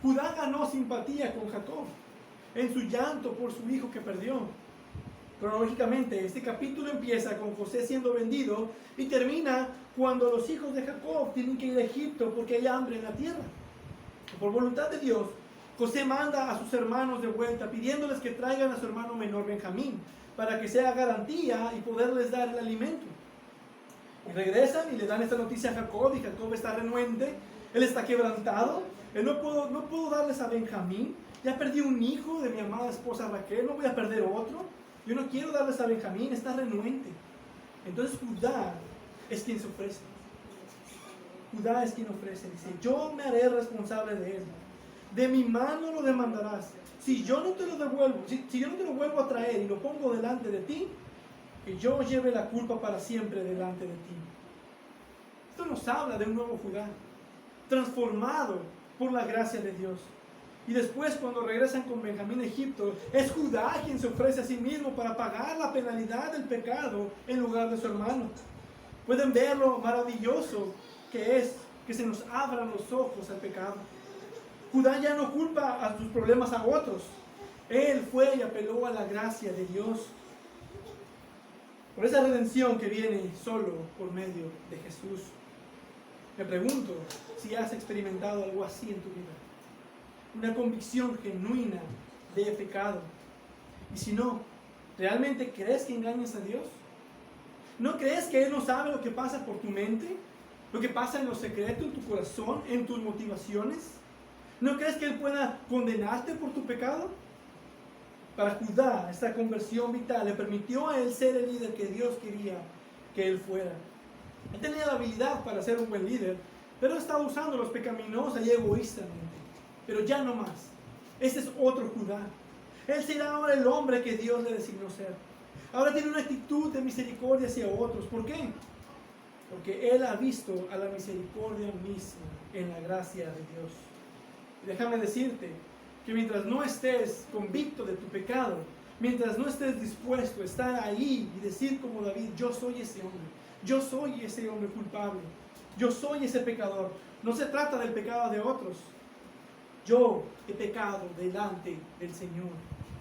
Judá ganó simpatía con Jacob en su llanto por su hijo que perdió. Cronológicamente, este capítulo empieza con José siendo vendido y termina cuando los hijos de Jacob tienen que ir a Egipto porque hay hambre en la tierra. Por voluntad de Dios, José manda a sus hermanos de vuelta pidiéndoles que traigan a su hermano menor Benjamín para que sea garantía y poderles dar el alimento. Y regresan y le dan esta noticia a Jacob y Jacob está renuente, él está quebrantado, él no puedo darles a Benjamín, ya perdí un hijo de mi amada esposa Raquel, no voy a perder otro, yo no quiero darles a Benjamín, está renuente. Entonces Judá es quien se ofrece. Judá es quien ofrece, dice, yo me haré responsable de él, de mi mano lo demandarás. Si yo no te lo devuelvo, si yo no te lo vuelvo a traer y lo pongo delante de ti, que yo lleve la culpa para siempre delante de ti. Esto nos habla de un nuevo Judá, transformado por la gracia de Dios. Y después cuando regresan con Benjamín a Egipto, es Judá quien se ofrece a sí mismo para pagar la penalidad del pecado en lugar de su hermano. Pueden ver lo maravilloso que es que se nos abran los ojos al pecado. Judá ya no culpa a sus problemas a otros. Él fue y apeló a la gracia de Dios. Por esa redención que viene solo por medio de Jesús. Me pregunto si has experimentado algo así en tu vida. Una convicción genuina de pecado. Y si no, ¿realmente crees que engañas a Dios? ¿No crees que Él no sabe lo que pasa por tu mente? ¿Lo que pasa en lo secreto, en tu corazón, en tus motivaciones? ¿No crees que Él pueda condenarte por tu pecado? Para Judá, esta conversión vital le permitió a él ser el líder que Dios quería que él fuera. Él tenía la habilidad para ser un buen líder, pero estaba usándolos pecaminosa y egoístamente. Pero ya no más. Este es otro Judá. Él será ahora el hombre que Dios le designó ser. Ahora tiene una actitud de misericordia hacia otros. ¿Por qué? Porque él ha visto a la misericordia misma en la gracia de Dios. Y déjame decirte que mientras no estés convicto de tu pecado, mientras no estés dispuesto a estar ahí y decir como David, yo soy ese hombre culpable, yo soy ese pecador. No se trata del pecado de otros. Yo he pecado delante del Señor.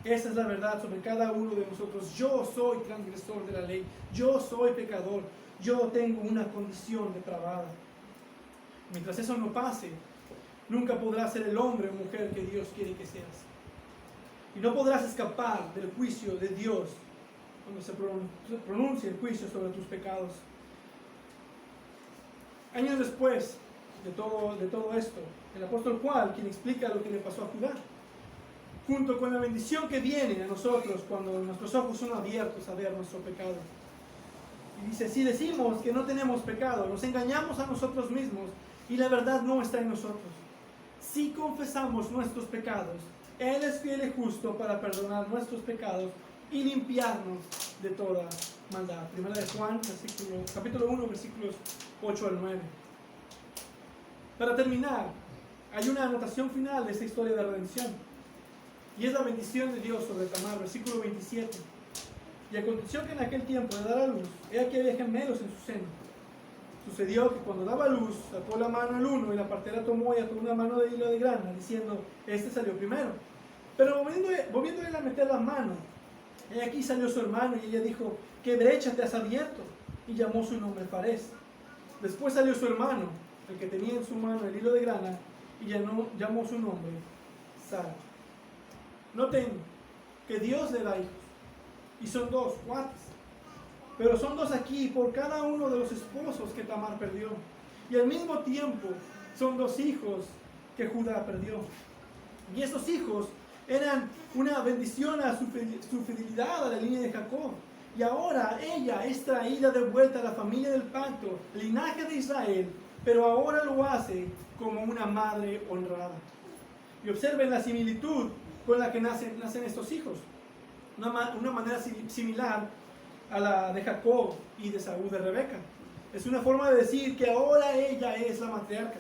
Esa es la verdad sobre cada uno de nosotros. Yo soy transgresor de la ley. Yo soy pecador. Yo tengo una condición depravada. Mientras eso no pase, nunca podrás ser el hombre o mujer que Dios quiere que seas. Y no podrás escapar del juicio de Dios cuando se pronuncie el juicio sobre tus pecados. Años después de todo esto, el apóstol Juan, quien explica lo que le pasó a Judá, junto con la bendición que viene a nosotros cuando nuestros ojos son abiertos a ver nuestro pecado. Y dice, si decimos que no tenemos pecado, nos engañamos a nosotros mismos y la verdad no está en nosotros. Si confesamos nuestros pecados, Él es fiel y justo para perdonar nuestros pecados y limpiarnos de toda maldad. Primera de Juan, capítulo 1, versículos 8 al 9. Para terminar, hay una anotación final de esta historia de redención. Y es la bendición de Dios sobre Tamar, versículo 27. Y aconteció que en aquel tiempo de dar a luz, he aquí había gemelos en su seno. Sucedió que cuando daba luz, sacó la mano el uno y la partera tomó y ató una mano de hilo de grana, diciendo, este salió primero. Pero volviendo él a meter la mano, y aquí salió su hermano y ella dijo, ¿qué brecha te has abierto? Y llamó su nombre Farés. Después salió su hermano, el que tenía en su mano el hilo de grana, y llamó su nombre Sara. Noten que Dios le da hijos, y son dos cuates. Pero son dos aquí por cada uno de los esposos que Tamar perdió. Y al mismo tiempo son dos hijos que Judá perdió. Y esos hijos eran una bendición a su fidelidad a la línea de Jacob. Y ahora ella es traída de vuelta a la familia del pacto, linaje de Israel, pero ahora lo hace como una madre honrada. Y observen la similitud con la que nacen estos hijos. Una manera similar a la de Jacob y de Saúl de Rebeca. Es una forma de decir que ahora ella es la matriarca.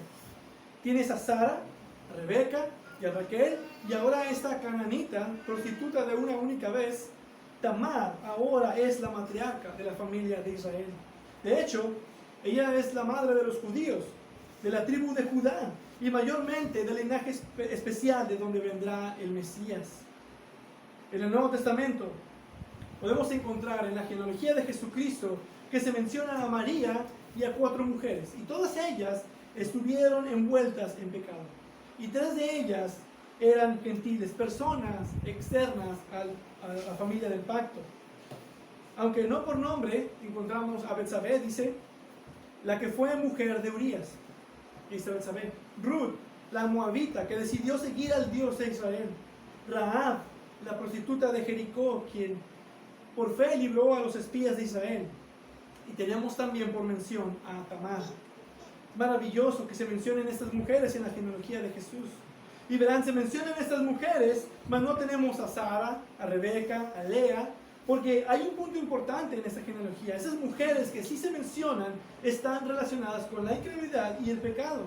Tienes a Sara, a Rebeca y a Raquel, y ahora esta cananita, prostituta de una única vez, Tamar, ahora es la matriarca de la familia de Israel. De hecho, ella es la madre de los judíos, de la tribu de Judá y mayormente del linaje especial de donde vendrá el Mesías. En el Nuevo Testamento podemos encontrar en la genealogía de Jesucristo que se menciona a María y a 4 mujeres, y todas ellas estuvieron envueltas en pecado. Y 3 de ellas eran gentiles, personas externas a la familia del pacto. Aunque no por nombre, encontramos a Betsabé, dice, la que fue mujer de Urías. Dice Betsabé. Ruth, la moabita, que decidió seguir al Dios de Israel. Rahab, la prostituta de Jericó, quien por fe libró a los espías de Israel. Y tenemos también por mención a Tamar. Maravilloso que se mencionen estas mujeres en la genealogía de Jesús. Y verán, se mencionan estas mujeres, mas no tenemos a Sara, a Rebeca, a Lea, porque hay un punto importante en esta genealogía. Esas mujeres que sí se mencionan están relacionadas con la incredulidad y el pecado.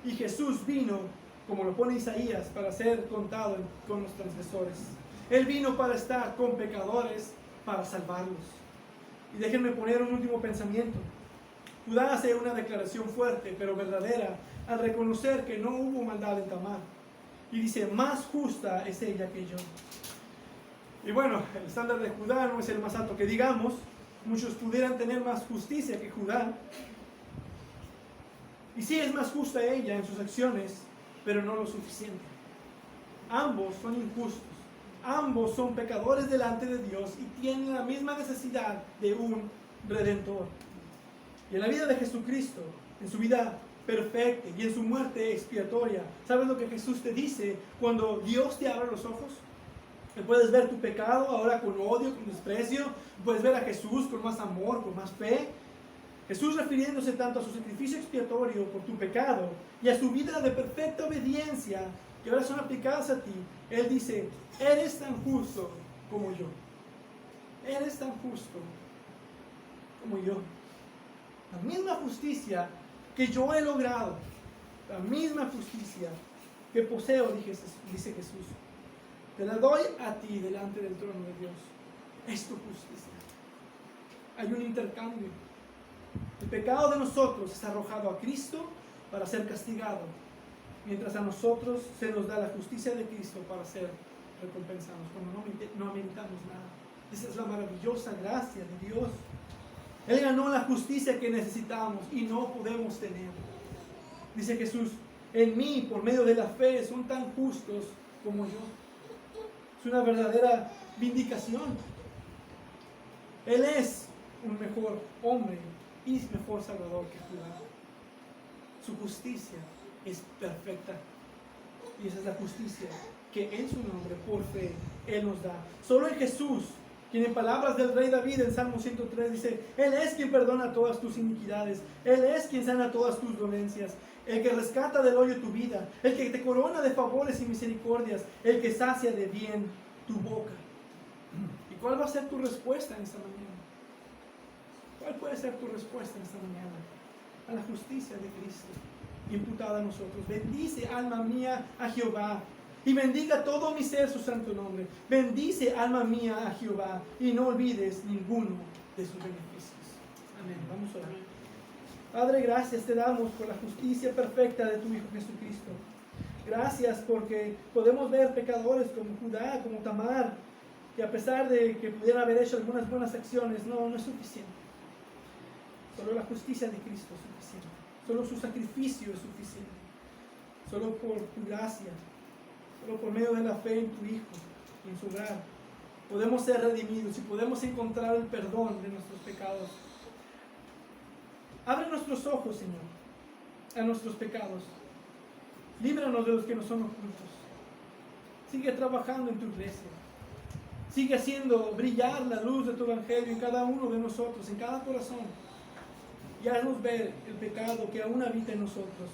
Y Jesús vino, como lo pone Isaías, para ser contado con los transgresores. Él vino para estar con pecadores, para salvarlos. Y déjenme poner un último pensamiento. Judá hace una declaración fuerte, pero verdadera, al reconocer que no hubo maldad en Tamar. Y dice, más justa es ella que yo. Y bueno, el estándar de Judá no es el más alto que digamos. Muchos pudieran tener más justicia que Judá. Y sí es más justa ella en sus acciones, pero no lo suficiente. Ambos son injustos. Ambos son pecadores delante de Dios y tienen la misma necesidad de un Redentor. Y en la vida de Jesucristo, en su vida perfecta y en su muerte expiatoria, ¿sabes lo que Jesús te dice cuando Dios te abre los ojos? Que puedes ver tu pecado ahora con odio, con desprecio. Puedes ver a Jesús con más amor, con más fe. Jesús, refiriéndose tanto a su sacrificio expiatorio por tu pecado y a su vida de perfecta obediencia que ahora son aplicadas a ti, Él dice, eres tan justo como yo. Eres tan justo como yo. La misma justicia que yo he logrado, la misma justicia que poseo, dice Jesús, te la doy a ti delante del trono de Dios. Es tu justicia. Hay un intercambio. El pecado de nosotros es arrojado a Cristo para ser castigado, mientras a nosotros se nos da la justicia de Cristo para ser recompensados, cuando no meritamos nada. Esa es la maravillosa gracia de Dios. Él ganó la justicia que necesitamos y no podemos tener. Dice Jesús, en mí, por medio de la fe, son tan justos como yo. Es una verdadera vindicación. Él es un mejor hombre y mejor salvador que Judá. Su justicia es perfecta. Y esa es la justicia que en su nombre, por fe, Él nos da. Solo en Jesús, quien en palabras del rey David en Salmo 103 dice, Él es quien perdona todas tus iniquidades, Él es quien sana todas tus dolencias, el que rescata del hoyo tu vida, el que te corona de favores y misericordias, el que sacia de bien tu boca. ¿Y cuál va a ser tu respuesta en esta mañana? ¿Cuál puede ser tu respuesta en esta mañana? A la justicia de Cristo imputada a nosotros. Bendice, alma mía, a Jehová, y bendiga todo mi ser su santo nombre. Bendice, alma mía, a Jehová, y no olvides ninguno de sus beneficios. Amén. Vamos a orar. Padre, gracias te damos por la justicia perfecta de tu Hijo Jesucristo. Gracias porque podemos ver pecadores como Judá, como Tamar, que a pesar de que pudieran haber hecho algunas buenas acciones, no es suficiente. Solo la justicia de Cristo es suficiente. Solo su sacrificio es suficiente. Solo por tu gracia, solo por medio de la fe en tu Hijo y en su hogar, podemos ser redimidos y podemos encontrar el perdón de nuestros pecados. Abre nuestros ojos, Señor, a nuestros pecados. Líbranos de los que nos son ocultos. Sigue trabajando en tu iglesia. Sigue haciendo brillar la luz de tu evangelio en cada uno de nosotros, en cada corazón. Y haznos ver el pecado que aún habita en nosotros.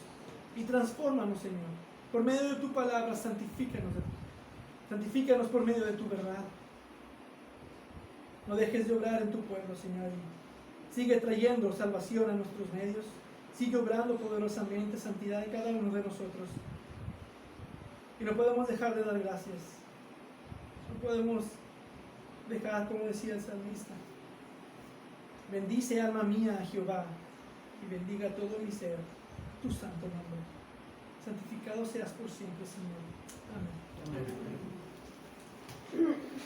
Y transfórmanos, Señor. Por medio de tu palabra, santifícanos. Santifícanos por medio de tu verdad. No dejes de obrar en tu pueblo, Señor. Sigue trayendo salvación a nuestros medios. Sigue obrando poderosamente santidad en cada uno de nosotros. Y no podemos dejar de dar gracias. No podemos dejar, como decía el salmista, bendice alma mía a Jehová y bendiga todo mi ser tu santo nombre. Santificado seas por siempre, Señor. Amén.
Amén.